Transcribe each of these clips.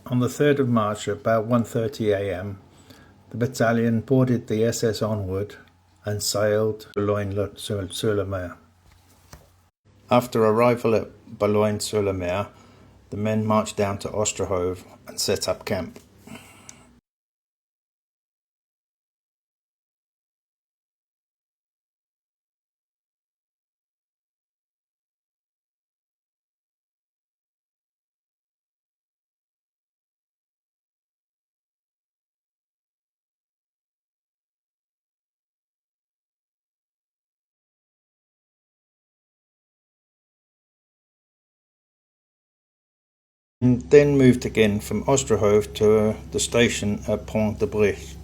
On the 3rd of March at about 1:30 a.m, the battalion boarded the SS Onward and sailed to Boulogne-sur-la-Mer. After arrival at Boulogne-sur-la-Mer, the men marched down to Ostrehove and set up camp. And then moved again from Ostrehove to the station at Pont de Brest,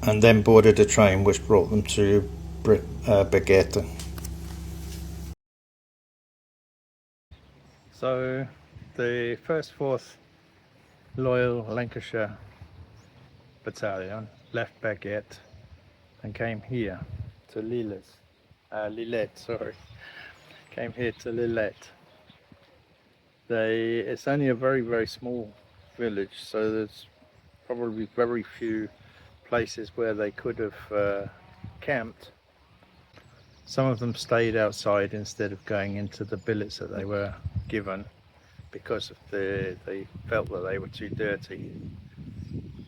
and then boarded a train which brought them to Baguette. So the 1st 4th Loyal Lancashire Battalion left Baguette and came here to Lillette, sorry. Came here to Lillette. It's only a very, very small village, so there's probably very few places where they could have camped. Some of them stayed outside instead of going into the billets that they were given because of they felt that they were too dirty.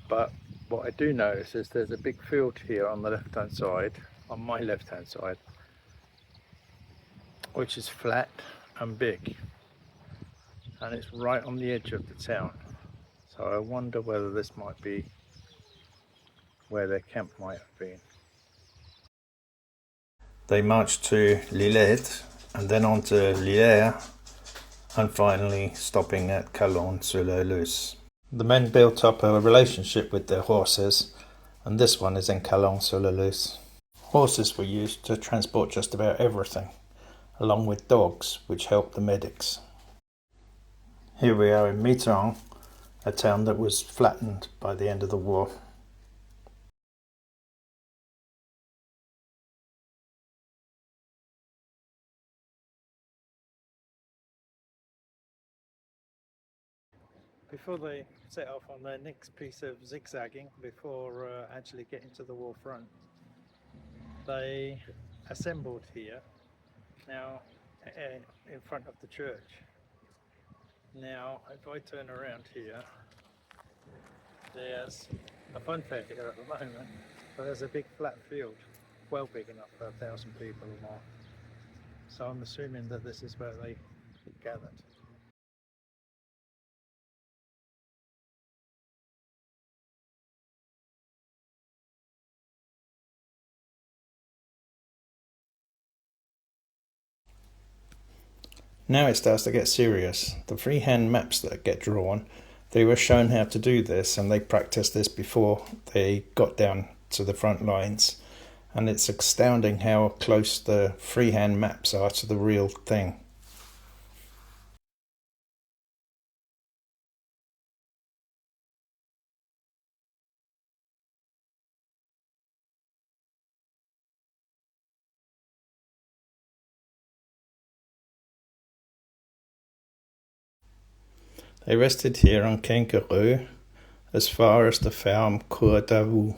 But what I do notice is there's a big field here on the left-hand side, on my left-hand side, which is flat and big, and it's right on the edge of the town. So I wonder whether this might be where their camp might have been. They marched to Lillette and then on to Lillers, and finally stopping at Chalon-sur-la-Luce. The men built up a relationship with their horses, and this one is in Chalon-sur-la-Luce. Horses were used to transport just about everything, along with dogs, which helped the medics. Here we are in Mitterrand, a town that was flattened by the end of the war. Before they set off on their next piece of zigzagging, before actually getting to the war front, they assembled here, now in front of the church. Now, if I turn around here, there's a fun fair here at the moment, but there's a big flat field, well big enough for 1,000 people or more. So I'm assuming that this is where they gathered. Now it starts to get serious. The freehand maps that get drawn, they were shown how to do this, and they practiced this before they got down to the front lines. And it's astounding how close the freehand maps are to the real thing. They rested here on Quinquereux as far as the farm Cour d'Avoux.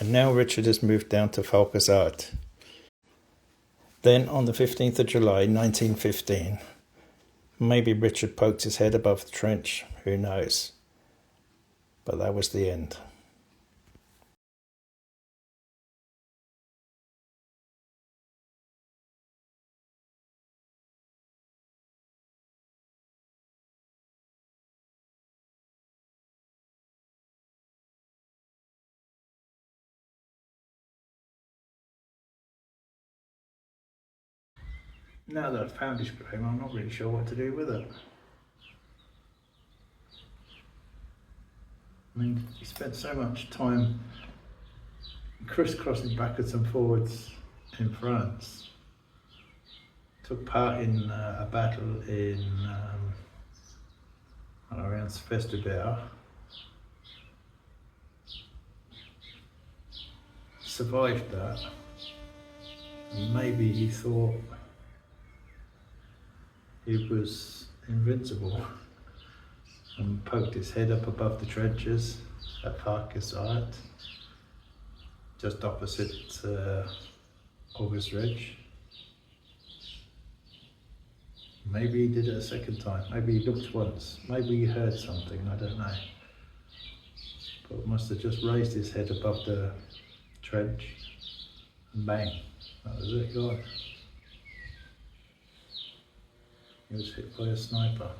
And now Richard has moved down to Fauquissart. Then on the 15th of July 1915, maybe Richard poked his head above the trench, who knows. But that was the end. Now that I've found his grave, I'm not really sure what to do with it. I mean, he spent so much time crisscrossing backwards and forwards in France. Took part in a battle in around Fauquissart. Survived that. And maybe he thought he was invincible and poked his head up above the trenches at Fauquissart, just opposite Aubers Ridge. Maybe he did it a second time, maybe he looked once, maybe he heard something, I don't know. But must have just raised his head above the trench and bang, that was it, gone. He was hit by a sniper.